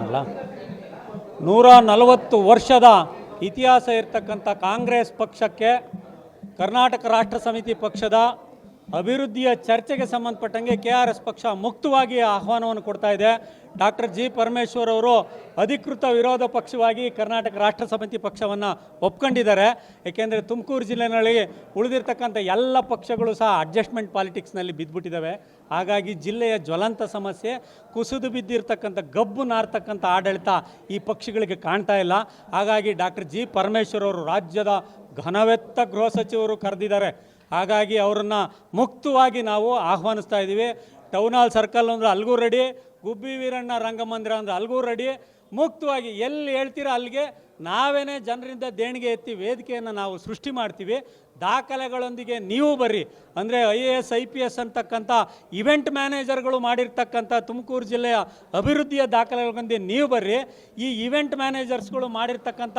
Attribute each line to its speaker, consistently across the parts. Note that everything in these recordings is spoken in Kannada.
Speaker 1: ಅಲ್ಲ 140 ವರ್ಷದ ಇತಿಹಾಸ ಇರತಕ್ಕಂಥ ಕಾಂಗ್ರೆಸ್ ಪಕ್ಷಕ್ಕೆ ಕರ್ನಾಟಕ ರಾಷ್ಟ್ರ ಸಮಿತಿ ಪಕ್ಷದ ಅಭಿವೃದ್ಧಿಯ ಚರ್ಚೆಗೆ ಸಂಬಂಧಪಟ್ಟಂಗೆ KRS ಪಕ್ಷ ಮುಕ್ತವಾಗಿ ಆಹ್ವಾನವನ್ನು ಕೊಡ್ತಾ ಇದೆ. ಡಾಕ್ಟರ್ ಜಿ ಪರಮೇಶ್ವರ್ ಅವರು ಅಧಿಕೃತ ವಿರೋಧ ಪಕ್ಷವಾಗಿ ಕರ್ನಾಟಕ ರಾಷ್ಟ್ರ ಸಮಿತಿ ಪಕ್ಷವನ್ನು ಒಪ್ಕೊಂಡಿದ್ದಾರೆ. ಏಕೆಂದರೆ ತುಮಕೂರು ಜಿಲ್ಲೆಯಲ್ಲಿ ಉಳಿದಿರ್ತಕ್ಕಂಥ ಎಲ್ಲ ಪಕ್ಷಗಳು ಸಹ ಅಡ್ಜಸ್ಟ್ಮೆಂಟ್ ಪಾಲಿಟಿಕ್ಸ್ನಲ್ಲಿ ಬಿದ್ದುಬಿಟ್ಟಿದ್ದಾವೆ. ಹಾಗಾಗಿ ಜಿಲ್ಲೆಯ ಜ್ವಲಂತ ಸಮಸ್ಯೆ ಕುಸಿದು ಬಿದ್ದಿರ್ತಕ್ಕಂಥ ಗಬ್ಬು ನಾರ್ತಕ್ಕಂಥ ಆಡಳಿತ ಈ ಪಕ್ಷಗಳಿಗೆ ಕಾಣ್ತಾ ಇಲ್ಲ. ಹಾಗಾಗಿ ಡಾಕ್ಟರ್ ಜಿ ಪರಮೇಶ್ವರ್ ಅವರು ರಾಜ್ಯದ ಘನವೆತ್ತ ಗೃಹ ಸಚಿವರು ಕರೆದಿದ್ದಾರೆ. ಹಾಗಾಗಿ ಅವರನ್ನು ಮುಕ್ತವಾಗಿ ನಾವು ಆಹ್ವಾನಿಸ್ತಾ ಇದ್ದೀವಿ. ಟೌನ್ ಹಾಲ್ ಸರ್ಕಲ್ ಅಂದರೆ ಅಲ್ಗೂ ರೆಡಿ, ಗುಬ್ಬಿ ವೀರಣ್ಣ ರಂಗಮಂದಿರ ಅಂದರೆ ಅಲ್ಗೂ ರೆಡಿ. ಮುಕ್ತವಾಗಿ ಎಲ್ಲಿ ಹೇಳ್ತೀರ ಅಲ್ಲಿಗೆ ನಾವೇನೇ ಜನರಿಂದ ದೇಣಿಗೆ ಎತ್ತಿ ವೇದಿಕೆಯನ್ನು ನಾವು ಸೃಷ್ಟಿ ಮಾಡ್ತೀವಿ. ದಾಖಲೆಗಳೊಂದಿಗೆ ನೀವು ಬರ್ರಿ. ಅಂದರೆ IAS IPS ಅಂತಕ್ಕಂಥ ಇವೆಂಟ್ ಮ್ಯಾನೇಜರ್ಗಳು ಮಾಡಿರ್ತಕ್ಕಂಥ ತುಮಕೂರು ಜಿಲ್ಲೆಯ ಅಭಿವೃದ್ಧಿಯ ದಾಖಲೆಗಳೊಂದಿಗೆ ನೀವು ಬರ್ರಿ. ಈ ಇವೆಂಟ್ ಮ್ಯಾನೇಜರ್ಸ್ಗಳು ಮಾಡಿರ್ತಕ್ಕಂಥ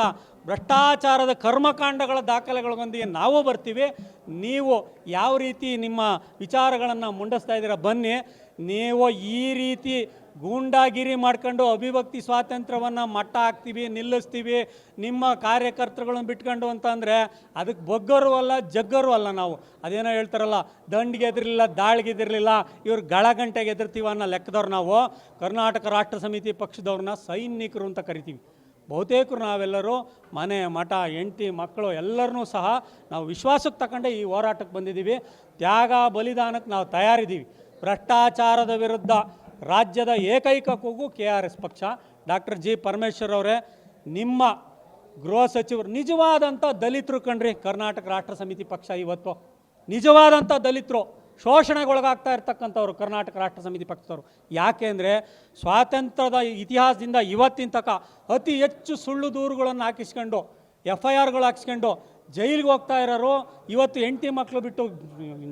Speaker 1: ಭ್ರಷ್ಟಾಚಾರದ ಕರ್ಮಕಾಂಡಗಳ ದಾಖಲೆಗಳೊಂದಿಗೆ ನಾವು ಬರ್ತೀವಿ. ನೀವು ಯಾವ ರೀತಿ ನಿಮ್ಮ ವಿಚಾರಗಳನ್ನು ಮುಂಡಿಸ್ತಾ ಇದ್ದೀರಾ ಬನ್ನಿ. ನೀವು ಈ ರೀತಿ ಗೂಂಡಾಗಿರಿ ಮಾಡ್ಕೊಂಡು ಅಭಿವ್ಯಕ್ತಿ ಸ್ವಾತಂತ್ರ್ಯವನ್ನು ಮಟ್ಟ ಹಾಕ್ತೀವಿ, ನಿಲ್ಲಿಸ್ತೀವಿ, ನಿಮ್ಮ ಕಾರ್ಯಕರ್ತರುಗಳನ್ನು ಬಿಟ್ಕೊಂಡು ಅಂತಂದರೆ ಅದಕ್ಕೆ ಬಗ್ಗರು ಅಲ್ಲ, ಜಗ್ಗರು ಅಲ್ಲ. ನಾವು ಅದೇನೋ ಹೇಳ್ತಾರಲ್ಲ, ದಂಡಿಗೆ ಎದಿರಲಿಲ್ಲ, ದಾಳಿಗೆ ಎದಿರಲಿಲ್ಲ, ಇವ್ರು ಗಳಗಂಟೆಗೆ ಎದಿರ್ತೀವಿ ಅನ್ನೋ ಲೆಕ್ಕದವ್ರು ನಾವು. ಕರ್ನಾಟಕ ರಾಷ್ಟ್ರ ಸಮಿತಿ ಪಕ್ಷದವ್ರನ್ನ ಸೈನಿಕರು ಅಂತ ಕರಿತೀವಿ. ಬಹುತೇಕರು ನಾವೆಲ್ಲರೂ ಮನೆ ಮಠ ಹೆಂಡತಿ ಮಕ್ಕಳು ಎಲ್ಲರನ್ನೂ ಸಹ ನಾವು ವಿಶ್ವಾಸಕ್ಕೆ ತಗೊಂಡೆ ಈ ಹೋರಾಟಕ್ಕೆ ಬಂದಿದ್ದೀವಿ. ತ್ಯಾಗ ಬಲಿದಾನಕ್ಕೆ ನಾವು ತಯಾರಿದ್ದೀವಿ. ಭ್ರಷ್ಟಾಚಾರದ ವಿರುದ್ಧ ರಾಜ್ಯದ ಏಕೈಕ ಕೂಗು KRS ಪಕ್ಷ. ಡಾಕ್ಟರ್ ಜಿ ಪರಮೇಶ್ವರ್ ಅವರೇ, ನಿಮ್ಮ ಗೃಹ ಸಚಿವರು ನಿಜವಾದಂಥ ದಲಿತರು ಕಣ್ರಿ. ಕರ್ನಾಟಕ ರಾಷ್ಟ್ರ ಸಮಿತಿ ಪಕ್ಷ ಇವತ್ತು ನಿಜವಾದಂಥ ದಲಿತರು ಶೋಷಣೆಗೊಳಗಾಗ್ತಾ ಇರ್ತಕ್ಕಂಥವ್ರು ಕರ್ನಾಟಕ ರಾಷ್ಟ್ರ ಸಮಿತಿ ಪಕ್ಷದವರು. ಯಾಕೆ ಅಂದರೆ ಸ್ವಾತಂತ್ರ್ಯದ ಇತಿಹಾಸದಿಂದ ಇವತ್ತಿನ ತನಕ ಅತಿ ಹೆಚ್ಚು ಸುಳ್ಳು ದೂರುಗಳನ್ನು ಹಾಕಿಸ್ಕೊಂಡು FIRಗಳು ಹಾಕಿಸ್ಕೊಂಡು ಜೈಲಿಗೆ ಹೋಗ್ತಾ ಇರೋರು ಇವತ್ತು ಹೆಂಡತಿ ಮಕ್ಕಳು ಬಿಟ್ಟು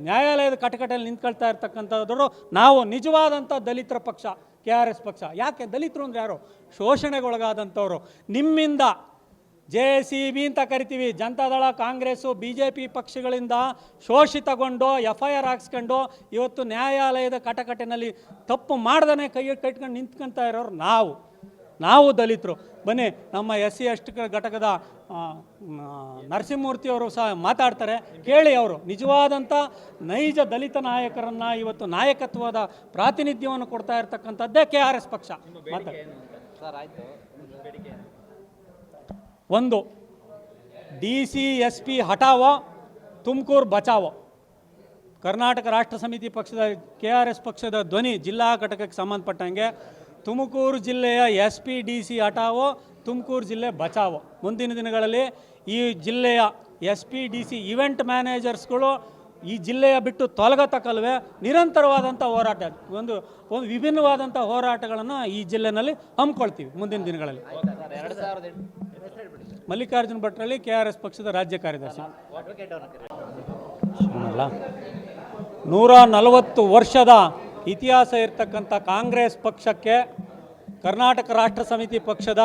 Speaker 1: ನ್ಯಾಯಾಲಯದ ಕಟಕಟೆಯಲ್ಲಿ ನಿಂತ್ಕೊಳ್ತಾ ಇರ್ತಕ್ಕಂಥದ್ರು ನಾವು. ನಿಜವಾದಂಥ ದಲಿತರ ಪಕ್ಷ KRS ಪಕ್ಷ. ಯಾಕೆ ದಲಿತರು ಅಂದರೆ ಯಾರು? ಶೋಷಣೆಗೊಳಗಾದಂಥವ್ರು. ನಿಮ್ಮಿಂದ JCB ಅಂತ ಕರಿತೀವಿ, ಜನತಾದಳ, ಕಾಂಗ್ರೆಸ್ಸು, BJP ಪಕ್ಷಗಳಿಂದ ಶೋಷಿತಗೊಂಡು FIR ಹಾಕ್ಸ್ಕೊಂಡು ಇವತ್ತು ನ್ಯಾಯಾಲಯದ ಕಟಕಟೆನಲ್ಲಿ ತಪ್ಪು ಮಾಡ್ದೇ ಕೈ ಕಟ್ಕೊಂಡು ನಿಂತ್ಕೊಳ್ತಾ ಇರೋರು ನಾವು ದಲಿತರು. ಬನ್ನಿ, ನಮ್ಮ SC ST ಘಟಕದ ನರಸಿಂಹಮೂರ್ತಿಯವರು ಸಹ ಮಾತಾಡ್ತಾರೆ, ಕೇಳಿ. ಅವರು ನಿಜವಾದಂಥ ನೈಜ ದಲಿತ ನಾಯಕರನ್ನು ಇವತ್ತು ನಾಯಕತ್ವದ ಪ್ರಾತಿನಿಧ್ಯವನ್ನು ಕೊಡ್ತಾ ಇರ್ತಕ್ಕಂಥದ್ದೇ KRS ಪಕ್ಷ. ಒಂದು DC SP ಹಟಾವೋ, ತುಮಕೂರು ಬಚಾವೋ. ಕರ್ನಾಟಕ ರಾಷ್ಟ್ರ ಸಮಿತಿ ಪಕ್ಷದ KRS ಪಕ್ಷದ ಧ್ವನಿ ಜಿಲ್ಲಾ ಘಟಕಕ್ಕೆ ಸಂಬಂಧಪಟ್ಟಂಗೆ ತುಮಕೂರು ಜಿಲ್ಲೆಯ SP DC ಹಟಾವೋ, ತುಮಕೂರು ಜಿಲ್ಲೆ ಬಚಾವೋ. ಮುಂದಿನ ದಿನಗಳಲ್ಲಿ ಈ ಜಿಲ್ಲೆಯ SP DC ಇವೆಂಟ್ ಮ್ಯಾನೇಜರ್ಸ್ಗಳು ಈ ಜಿಲ್ಲೆಯ ಬಿಟ್ಟು ತೊಲಗತಕ್ಕಲ್ವೇ ನಿರಂತರವಾದಂಥ ಹೋರಾಟ, ಒಂದು ವಿಭಿನ್ನವಾದಂಥ ಹೋರಾಟಗಳನ್ನು ಈ ಜಿಲ್ಲೆಯಲ್ಲಿ ಹಮ್ಮಿಕೊಳ್ತೀವಿ ಮುಂದಿನ ದಿನಗಳಲ್ಲಿ. ಮಲ್ಲಿಕಾರ್ಜುನ್ ಭಟ್ರಳ್ಳಿ, KRS ಪಕ್ಷದ ರಾಜ್ಯ ಕಾರ್ಯದರ್ಶಿ. 140 ವರ್ಷದ ಇತಿಹಾಸ ಇರತಕ್ಕಂಥ ಕಾಂಗ್ರೆಸ್ ಪಕ್ಷಕ್ಕೆ ಕರ್ನಾಟಕ ರಾಷ್ಟ್ರ ಸಮಿತಿ ಪಕ್ಷದ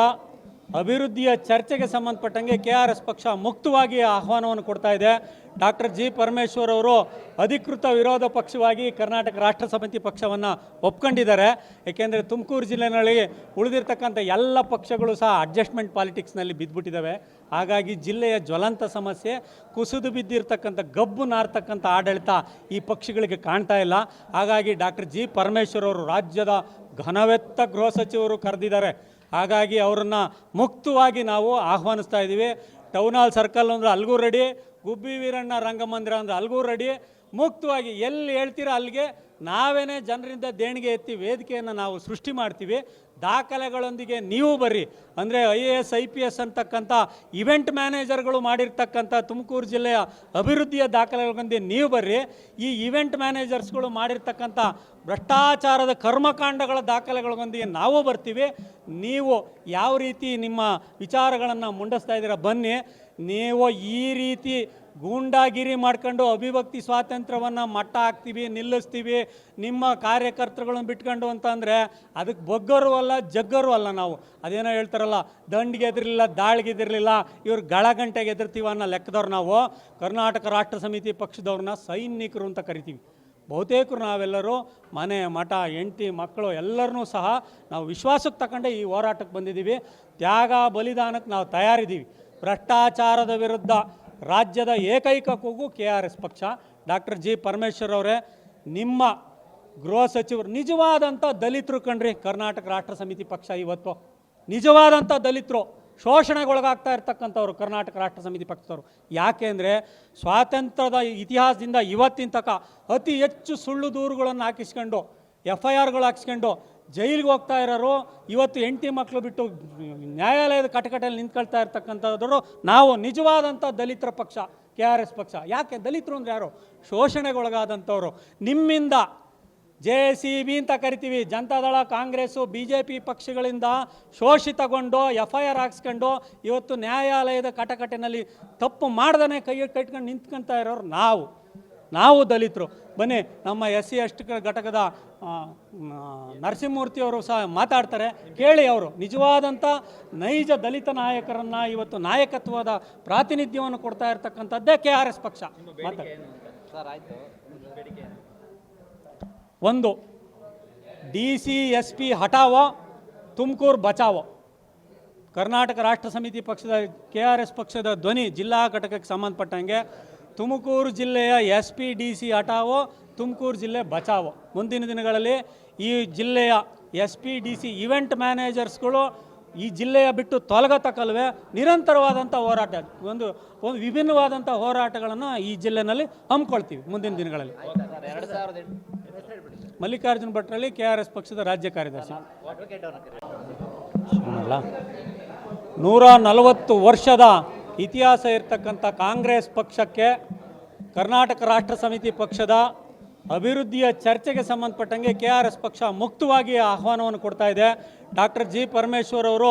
Speaker 1: ಅಭಿವೃದ್ಧಿಯ ಚರ್ಚೆಗೆ ಸಂಬಂಧಪಟ್ಟಂಗೆ KRS ಪಕ್ಷ ಮುಕ್ತವಾಗಿ ಆಹ್ವಾನವನ್ನು ಕೊಡ್ತಾ ಇದೆ. ಡಾಕ್ಟರ್ ಜಿ ಪರಮೇಶ್ವರ್ ಅವರು ಅಧಿಕೃತ ವಿರೋಧ ಪಕ್ಷವಾಗಿ ಕರ್ನಾಟಕ ರಾಷ್ಟ್ರ ಸಮಿತಿ ಪಕ್ಷವನ್ನು ಒಪ್ಕೊಂಡಿದ್ದಾರೆ. ಏಕೆಂದರೆ ತುಮಕೂರು ಜಿಲ್ಲೆಯಲ್ಲಿ ಉಳಿದಿರ್ತಕ್ಕಂಥ ಎಲ್ಲ ಪಕ್ಷಗಳು ಸಹ ಅಡ್ಜಸ್ಟ್ಮೆಂಟ್ ಪಾಲಿಟಿಕ್ಸ್ನಲ್ಲಿ ಬಿದ್ದುಬಿಟ್ಟಿದ್ದಾವೆ. ಹಾಗಾಗಿ ಜಿಲ್ಲೆಯ ಜ್ವಲಂತ ಸಮಸ್ಯೆ ಕುಸಿದು ಬಿದ್ದಿರ್ತಕ್ಕಂಥ ಗಬ್ಬು ನಾರ್ತಕ್ಕಂಥ ಆಡಳಿತ ಈ ಪಕ್ಷಗಳಿಗೆ ಕಾಣ್ತಾ ಇಲ್ಲ. ಹಾಗಾಗಿ ಡಾಕ್ಟರ್ ಜಿ ಪರಮೇಶ್ವರ್ ಅವರು ರಾಜ್ಯದ ಘನವೆತ್ತ ಗೃಹ ಸಚಿವರು ಕರೆದಿದ್ದಾರೆ. ಹಾಗಾಗಿ ಅವರನ್ನು ಮುಕ್ತವಾಗಿ ನಾವು ಆಹ್ವಾನಿಸ್ತಾ ಇದ್ದೀವಿ. ಟೌನ್ ಹಾಲ್ ಸರ್ಕಲ್ ಅಂದರೆ ಅಲ್ಗೂ ರೆಡಿ, ಗುಬ್ಬಿ ವೀರಣ್ಣ ರಂಗಮಂದಿರ ಅಂದರೆ ಅಲ್ಗೂ ರೆಡಿ. ಮುಕ್ತವಾಗಿ ಎಲ್ಲಿ ಹೇಳ್ತೀರ ಅಲ್ಲಿಗೆ ನಾವೇನೇ ಜನರಿಂದ ದೇಣಿಗೆ ಎತ್ತಿ ವೇದಿಕೆಯನ್ನು ನಾವು ಸೃಷ್ಟಿ ಮಾಡ್ತೀವಿ. ದಾಖಲೆಗಳೊಂದಿಗೆ ನೀವು ಬರ್ರಿ. ಅಂದರೆ IAS IPS ಅಂತಕ್ಕಂಥ ಇವೆಂಟ್ ಮ್ಯಾನೇಜರ್ಗಳು ಮಾಡಿರ್ತಕ್ಕಂಥ ತುಮಕೂರು ಜಿಲ್ಲೆಯ ಅಭಿವೃದ್ಧಿಯ ದಾಖಲೆಗಳೊಂದಿಗೆ ನೀವು ಬರ್ರಿ. ಈ ಇವೆಂಟ್ ಮ್ಯಾನೇಜರ್ಸ್ಗಳು ಮಾಡಿರ್ತಕ್ಕಂಥ ಭ್ರಷ್ಟಾಚಾರದ ಕರ್ಮಕಾಂಡಗಳ ದಾಖಲೆಗಳೊಂದಿಗೆ ನಾವು ಬರ್ತೀವಿ. ನೀವು ಯಾವ ರೀತಿ ನಿಮ್ಮ ವಿಚಾರಗಳನ್ನು ಮುಂಡಿಸ್ತಾ ಇದ್ದೀರಾ ಬನ್ನಿ. ನೀವು ಈ ರೀತಿ ಗೂಂಡಾಗಿರಿ ಮಾಡ್ಕೊಂಡು ಅಭಿವ್ಯಕ್ತಿ ಸ್ವಾತಂತ್ರ್ಯವನ್ನು ಮಟ್ಟ ಹಾಕ್ತೀವಿ, ನಿಲ್ಲಿಸ್ತೀವಿ, ನಿಮ್ಮ ಕಾರ್ಯಕರ್ತರುಗಳನ್ನು ಬಿಟ್ಕೊಂಡು ಅಂತಂದರೆ ಅದಕ್ಕೆ ಬಗ್ಗರು ಅಲ್ಲ, ಜಗ್ಗರು ಅಲ್ಲ. ನಾವು ಅದೇನೋ ಹೇಳ್ತಾರಲ್ಲ, ದಂಡಿಗೆ ಎದಿರಲಿಲ್ಲ, ದಾಳಿಗೆ ಎದಿರಲಿಲ್ಲ, ಇವ್ರು ಗಳಗಂಟೆಗೆ ಎದಿರ್ತೀವಿ ಅನ್ನೋ ಲೆಕ್ಕದವ್ರು ನಾವು. ಕರ್ನಾಟಕ ರಾಷ್ಟ್ರ ಸಮಿತಿ ಪಕ್ಷದವ್ರನ್ನ ಸೈನಿಕರು ಅಂತ ಕರಿತೀವಿ. ಬಹುತೇಕರು ನಾವೆಲ್ಲರೂ ಮನೆ ಮಠ ಹೆಂಡತಿ ಮಕ್ಕಳು ಎಲ್ಲರನ್ನೂ ಸಹ ನಾವು ವಿಶ್ವಾಸಕ್ಕೆ ತಗೊಂಡೆ ಈ ಹೋರಾಟಕ್ಕೆ ಬಂದಿದ್ದೀವಿ. ತ್ಯಾಗ ಬಲಿದಾನಕ್ಕೆ ನಾವು ತಯಾರಿದ್ದೀವಿ. ಭ್ರಷ್ಟಾಚಾರದ ವಿರುದ್ಧ ರಾಜ್ಯದ ಏಕೈಕ ಕೂಗು KRS ಪಕ್ಷ. ಡಾಕ್ಟರ್ ಜಿ ಪರಮೇಶ್ವರ್ ಅವರೇ, ನಿಮ್ಮ ಗೃಹ ಸಚಿವರು ನಿಜವಾದಂಥ ದಲಿತರು ಕಣ್ರಿ. ಕರ್ನಾಟಕ ರಾಷ್ಟ್ರ ಸಮಿತಿ ಪಕ್ಷ ಇವತ್ತು ನಿಜವಾದಂಥ ದಲಿತರು ಶೋಷಣೆಗೊಳಗಾಗ್ತಾ ಇರ್ತಕ್ಕಂಥವ್ರು ಕರ್ನಾಟಕ ರಾಷ್ಟ್ರ ಸಮಿತಿ ಪಕ್ಷದವರು. ಯಾಕೆ ಅಂದರೆ ಸ್ವಾತಂತ್ರ್ಯದ ಇತಿಹಾಸದಿಂದ ಇವತ್ತಿನ ತನಕ ಅತಿ ಹೆಚ್ಚು ಸುಳ್ಳು ದೂರುಗಳನ್ನು ಹಾಕಿಸ್ಕೊಂಡು FIRಗಳು ಹಾಕಿಸ್ಕೊಂಡು ಜೈಲಿಗೆ ಹೋಗ್ತಾ ಇರೋರು ಇವತ್ತು ಹೆಂಡತಿ ಮಕ್ಕಳು ಬಿಟ್ಟು ನ್ಯಾಯಾಲಯದ ಕಟಕಟೆಯಲ್ಲಿ ನಿಂತ್ಕೊಳ್ತಾ ಇರ್ತಕ್ಕಂಥದ್ರು ನಾವು ನಿಜವಾದಂಥ ದಲಿತರ ಪಕ್ಷ KRS ಪಕ್ಷ. ಯಾಕೆ ದಲಿತರು ಅಂದರೆ ಯಾರು? ಶೋಷಣೆಗೊಳಗಾದಂಥವ್ರು. ನಿಮ್ಮಿಂದ JCB ಅಂತ ಕರಿತೀವಿ, ಜನತಾದಳ ಕಾಂಗ್ರೆಸ್ಸು BJP ಪಕ್ಷಗಳಿಂದ ಶೋಷಿತಗೊಂಡು FIR ಹಾಕ್ಸ್ಕೊಂಡು ಇವತ್ತು ನ್ಯಾಯಾಲಯದ ಕಟಕಟೆನಲ್ಲಿ ತಪ್ಪು ಮಾಡ್ದೇ ಕೈ ಕಟ್ಕೊಂಡು ನಿಂತ್ಕೊಳ್ತಾ ಇರೋರು ನಾವು ದಲಿತರು. ಬನ್ನಿ, ನಮ್ಮ SC ST ಘಟಕದ ನರಸಿಂಹಮೂರ್ತಿಯವರು ಸಹ ಮಾತಾಡ್ತಾರೆ, ಕೇಳಿ. ಅವರು ನಿಜವಾದಂಥ ನೈಜ ದಲಿತ ನಾಯಕರನ್ನು ಇವತ್ತು ನಾಯಕತ್ವದ ಪ್ರಾತಿನಿಧ್ಯವನ್ನು ಕೊಡ್ತಾ ಇರ್ತಕ್ಕಂಥದ್ದೇ KRS ಪಕ್ಷ. ಒಂದು, DC SP ಹಟಾವೋ, ತುಮಕೂರು ಬಚಾವೋ. ಕರ್ನಾಟಕ ರಾಷ್ಟ್ರ ಸಮಿತಿ ಪಕ್ಷದ KRS ಪಕ್ಷದ ಧ್ವನಿ ಜಿಲ್ಲಾ ಘಟಕಕ್ಕೆ ಸಂಬಂಧಪಟ್ಟಂಗೆ ತುಮಕೂರು ಜಿಲ್ಲೆಯ SP DC ಹಟಾವೋ, ತುಮಕೂರು ಜಿಲ್ಲೆ ಬಚಾವೋ. ಮುಂದಿನ ದಿನಗಳಲ್ಲಿ ಈ ಜಿಲ್ಲೆಯ SP DC ಇವೆಂಟ್ ಮ್ಯಾನೇಜರ್ಸ್ಗಳು ಈ ಜಿಲ್ಲೆಯ ಬಿಟ್ಟು ತೊಲಗತಕ್ಕಲ್ವೇ ನಿರಂತರವಾದಂಥ ಹೋರಾಟ, ಒಂದು ವಿಭಿನ್ನವಾದಂಥ ಹೋರಾಟಗಳನ್ನು ಈ ಜಿಲ್ಲೆಯಲ್ಲಿ ಹಮ್ಮಿಕೊಳ್ತೀವಿ ಮುಂದಿನ ದಿನಗಳಲ್ಲಿ. ಮಲ್ಲಿಕಾರ್ಜುನ್ ಭಟ್ರಲ್ಲಿ KRS ಪಕ್ಷದ ರಾಜ್ಯ ಕಾರ್ಯದರ್ಶಿ. 140 ವರ್ಷದ ಇತಿಹಾಸ ಇರ್ತಕ್ಕಂಥ ಕಾಂಗ್ರೆಸ್ ಪಕ್ಷಕ್ಕೆ ಕರ್ನಾಟಕ ರಾಷ್ಟ್ರ ಸಮಿತಿ ಪಕ್ಷದ ಅಭಿವೃದ್ಧಿಯ ಚರ್ಚೆಗೆ ಸಂಬಂಧಪಟ್ಟಂಗೆ KRS ಪಕ್ಷ ಮುಕ್ತವಾಗಿ ಆಹ್ವಾನವನ್ನು ಕೊಡ್ತಾ ಇದೆ. ಡಾಕ್ಟರ್ ಜಿ ಪರಮೇಶ್ವರ್ ಅವರು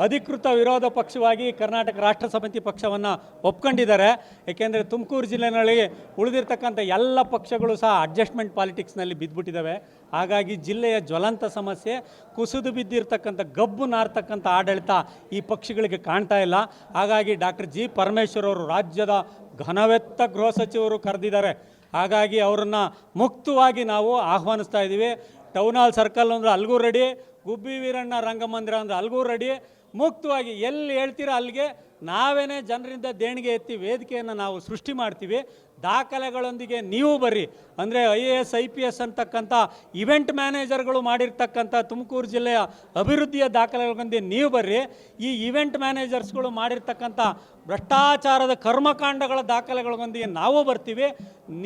Speaker 1: ಅಧಿಕೃತ ವಿರೋಧ ಪಕ್ಷವಾಗಿ ಕರ್ನಾಟಕ ರಾಷ್ಟ್ರ ಸಮಿತಿ ಪಕ್ಷವನ್ನು ಒಪ್ಕೊಂಡಿದ್ದಾರೆ. ಏಕೆಂದರೆ ತುಮಕೂರು ಜಿಲ್ಲೆಯಲ್ಲಿ ಉಳಿದಿರ್ತಕ್ಕಂಥ ಎಲ್ಲ ಪಕ್ಷಗಳು ಸಹ ಅಡ್ಜಸ್ಟ್ಮೆಂಟ್ ಪಾಲಿಟಿಕ್ಸ್ನಲ್ಲಿ ಬಿದ್ದುಬಿಟ್ಟಿದ್ದಾವೆ. ಹಾಗಾಗಿ ಜಿಲ್ಲೆಯ ಜ್ವಲಂತ ಸಮಸ್ಯೆ ಕುಸಿದು ಬಿದ್ದಿರ್ತಕ್ಕಂಥ ಗಬ್ಬು ನಾರ್ತಕ್ಕಂಥ ಆಡಳಿತ ಈ ಪಕ್ಷಗಳಿಗೆ ಕಾಣ್ತಾ ಇಲ್ಲ. ಹಾಗಾಗಿ ಡಾಕ್ಟರ್ ಜಿ ಪರಮೇಶ್ವರ್ ಅವರು ರಾಜ್ಯದ ಘನವೆತ್ತ ಗೃಹ ಸಚಿವರು ಕರೆದಿದ್ದಾರೆ. ಹಾಗಾಗಿ ಅವರನ್ನು ಮುಕ್ತವಾಗಿ ನಾವು ಆಹ್ವಾನಿಸ್ತಾ ಇದ್ದೀವಿ. ಟೌನ್ ಹಾಲ್ ಸರ್ಕಲ್ ಅಂದರೆ ಅಲ್ಲಿಗೂ ರೆಡಿ, ಗುಬ್ಬಿ ವೀರಣ್ಣ ರಂಗಮಂದಿರ ಅಂದರೆ ಅಲ್ಲಿಗೂ ರೆಡಿ. ಮುಕ್ತವಾಗಿ ಎಲ್ಲಿ ಹೇಳ್ತೀರೋ ಅಲ್ಲಿಗೆ ನಾವೇನೇ ಜನರಿಂದ ದೇಣಿಗೆ ಎತ್ತಿ ವೇದಿಕೆಯನ್ನು ನಾವು ಸೃಷ್ಟಿ ಮಾಡ್ತೀವಿ. ದಾಖಲೆಗಳೊಂದಿಗೆ ನೀವು ಬರ್ರಿ. ಅಂದರೆ IAS IPS ಅಂತಕ್ಕಂಥ ಇವೆಂಟ್ ಮ್ಯಾನೇಜರ್ಗಳು ಮಾಡಿರ್ತಕ್ಕಂಥ ತುಮಕೂರು ಜಿಲ್ಲೆಯ ಅಭಿವೃದ್ಧಿಯ ದಾಖಲೆಗಳೊಂದಿಗೆ ನೀವು ಬರ್ರಿ. ಈ ಇವೆಂಟ್ ಮ್ಯಾನೇಜರ್ಸ್ಗಳು ಮಾಡಿರ್ತಕ್ಕಂಥ ಭ್ರಷ್ಟಾಚಾರದ ಕರ್ಮಕಾಂಡಗಳ ದಾಖಲೆಗಳೊಂದಿಗೆ ನಾವು ಬರ್ತೀವಿ.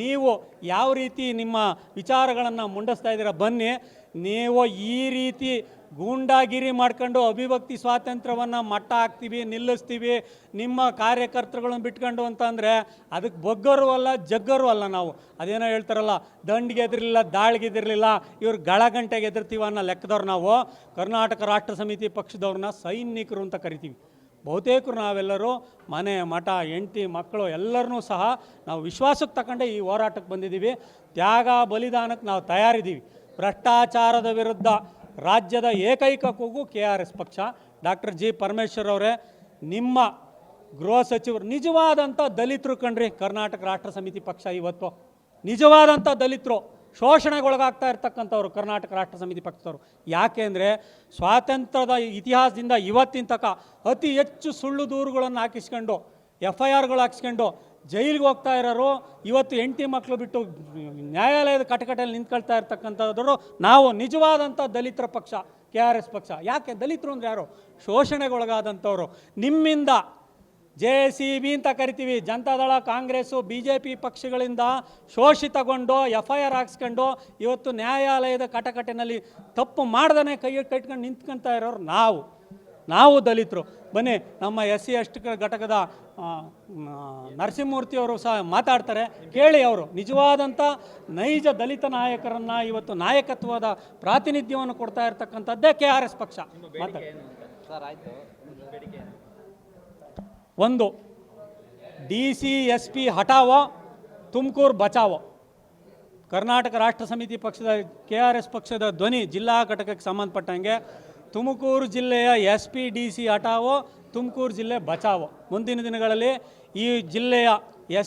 Speaker 1: ನೀವು ಯಾವ ರೀತಿ ನಿಮ್ಮ ವಿಚಾರಗಳನ್ನು ಮುಂಡಿಸ್ತಾ ಇದ್ದೀರಾ ಬನ್ನಿ. ನೀವು ಈ ರೀತಿ ಗೂಂಡಾಗಿರಿ ಮಾಡ್ಕೊಂಡು ಅಭಿವ್ಯಕ್ತಿ ಸ್ವಾತಂತ್ರ್ಯವನ್ನು ಮಟ್ಟ ಹಾಕ್ತೀವಿ, ನಿಲ್ಲಿಸ್ತೀವಿ, ನಿಮ್ಮ ಕಾರ್ಯಕರ್ತರುಗಳನ್ನು ಬಿಟ್ಕೊಂಡು ಅಂತಂದರೆ ಅದಕ್ಕೆ ಬಗ್ಗರು ಅಲ್ಲ, ಜಗ್ಗರು ಅಲ್ಲ. ನಾವು ಅದೇನೋ ಹೇಳ್ತಾರಲ್ಲ, ದಂಡಿಗೆ ಎದಿರಲಿಲ್ಲ, ದಾಳಿಗೆ ಎದಿರಲಿಲ್ಲ, ಇವ್ರು ಗಳಗಂಟೆಗೆ ಎದುರ್ತೀವಿ ಅನ್ನೋ ಲೆಕ್ಕದವ್ರು ನಾವು. ಕರ್ನಾಟಕ ರಾಷ್ಟ್ರ ಸಮಿತಿ ಪಕ್ಷದವ್ರನ್ನ ಸೈನಿಕರು ಅಂತ ಕರಿತೀವಿ. ಬಹುತೇಕರು ನಾವೆಲ್ಲರೂ ಮನೆ ಮಠ ಹೆಂಡತಿ ಮಕ್ಕಳು ಎಲ್ಲರನ್ನೂ ಸಹ ನಾವು ವಿಶ್ವಾಸಕ್ಕೆ ತಗೊಂಡೆ ಈ ಹೋರಾಟಕ್ಕೆ ಬಂದಿದ್ದೀವಿ. ತ್ಯಾಗ ಬಲಿದಾನಕ್ಕೆ ನಾವು ತಯಾರಿದ್ದೀವಿ. ಭ್ರಷ್ಟಾಚಾರದ ವಿರುದ್ಧ ರಾಜ್ಯದ ಏಕೈಕ ಕೂಗು KRS ಪಕ್ಷ. ಡಾಕ್ಟರ್ ಜಿ ಪರಮೇಶ್ವರ್ ಅವರೇ, ನಿಮ್ಮ ಗೃಹ ಸಚಿವರು ನಿಜವಾದಂಥ ದಲಿತರು ಕಣ್ರಿ. ಕರ್ನಾಟಕ ರಾಷ್ಟ್ರ ಸಮಿತಿ ಪಕ್ಷ ಇವತ್ತು ನಿಜವಾದಂಥ ದಲಿತರು ಶೋಷಣೆಗೊಳಗಾಗ್ತಾ ಇರ್ತಕ್ಕಂಥವ್ರು ಕರ್ನಾಟಕ ರಾಷ್ಟ್ರ ಸಮಿತಿ ಪಕ್ಷದವರು. ಯಾಕೆ ಅಂದರೆ ಸ್ವಾತಂತ್ರ್ಯದ ಇತಿಹಾಸದಿಂದ ಇವತ್ತಿನ ತನಕ ಅತಿ ಹೆಚ್ಚು ಸುಳ್ಳು ದೂರುಗಳನ್ನು ಹಾಕಿಸ್ಕೊಂಡು FIRಗಳು ಹಾಕಿಸ್ಕೊಂಡು ಜೈಲಿಗೆ ಹೋಗ್ತಾ ಇರೋರು ಇವತ್ತು ಹೆಂಡತಿ ಮಕ್ಕಳು ಬಿಟ್ಟು ನ್ಯಾಯಾಲಯದ ಕಟಕಟೆಯಲ್ಲಿ ನಿಂತ್ಕೊಳ್ತಾ ಇರ್ತಕ್ಕಂಥದ್ರು ನಾವು ನಿಜವಾದಂಥ ದಲಿತರ ಪಕ್ಷ KRS ಪಕ್ಷ. ಯಾಕೆ ದಲಿತರು ಅಂದರೆ ಯಾರು? ಶೋಷಣೆಗೊಳಗಾದಂಥವ್ರು. ನಿಮ್ಮಿಂದ JCB ಅಂತ ಕರಿತೀವಿ, ಜನತಾದಳ ಕಾಂಗ್ರೆಸ್ಸು BJP ಪಕ್ಷಗಳಿಂದ ಶೋಷಿತಗೊಂಡು FIR ಹಾಕ್ಸ್ಕೊಂಡು ಇವತ್ತು ನ್ಯಾಯಾಲಯದ ಕಟಕಟೆನಲ್ಲಿ ತಪ್ಪು ಮಾಡ್ದೇ ಕೈ ಕಟ್ಕೊಂಡು ನಿಂತ್ಕೊಳ್ತಾ ಇರೋರು ನಾವು ದಲಿತರು. ಬನ್ನಿ, ನಮ್ಮ SC ST ಘಟಕದ ನರಸಿಂಹಮೂರ್ತಿಯವರು ಸಹ ಮಾತಾಡ್ತಾರೆ, ಕೇಳಿ. ಅವರು ನಿಜವಾದಂಥ ನೈಜ ದಲಿತ ನಾಯಕರನ್ನು ಇವತ್ತು ನಾಯಕತ್ವದ ಪ್ರಾತಿನಿಧ್ಯವನ್ನು ಕೊಡ್ತಾ ಇರ್ತಕ್ಕಂಥದ್ದೇ KRS ಪಕ್ಷ. ಒಂದು, DC SP ಹಟಾವೋ, ತುಮಕೂರು ಬಚಾವೋ. ಕರ್ನಾಟಕ ರಾಷ್ಟ್ರ ಸಮಿತಿ ಪಕ್ಷದ KRS ಪಕ್ಷದ ಧ್ವನಿ ಜಿಲ್ಲಾ ಘಟಕಕ್ಕೆ ಸಂಬಂಧಪಟ್ಟಂಗೆ ತುಮಕೂರು ಜಿಲ್ಲೆಯ SP DC ಹಟಾವೋ, ತುಮಕೂರು ಜಿಲ್ಲೆ ಬಚಾವೋ. ಮುಂದಿನ ದಿನಗಳಲ್ಲಿ ಈ ಜಿಲ್ಲೆಯ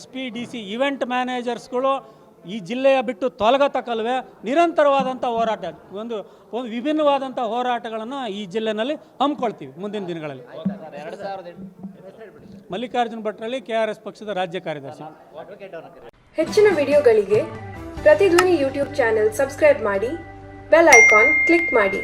Speaker 1: SP DC ಇವೆಂಟ್ ಮ್ಯಾನೇಜರ್ಸ್ಗಳು ಈ ಜಿಲ್ಲೆಯ ಬಿಟ್ಟು ತೊಲಗತಕ್ಕಲ್ವೇ ನಿರಂತರವಾದಂಥ ಹೋರಾಟ, ಒಂದು ವಿಭಿನ್ನವಾದಂಥ ಹೋರಾಟಗಳನ್ನು ಈ ಜಿಲ್ಲೆನಲ್ಲಿ ಹಮ್ಮಿಕೊಳ್ತೀವಿ ಮುಂದಿನ ದಿನಗಳಲ್ಲಿ. ಮಲ್ಲಿಕಾರ್ಜುನ್ ಭಟ್ರಲ್ಲಿ, KRS ಪಕ್ಷದ ರಾಜ್ಯ ಕಾರ್ಯದರ್ಶಿ.
Speaker 2: ಹೆಚ್ಚಿನ ವಿಡಿಯೋಗಳಿಗೆ ಪ್ರತಿಧ್ವನಿ ಯೂಟ್ಯೂಬ್ ಚಾನೆಲ್ ಸಬ್ಸ್ಕ್ರೈಬ್ ಮಾಡಿ, ಬೆಲ್ ಐಕಾನ್ ಕ್ಲಿಕ್ ಮಾಡಿ.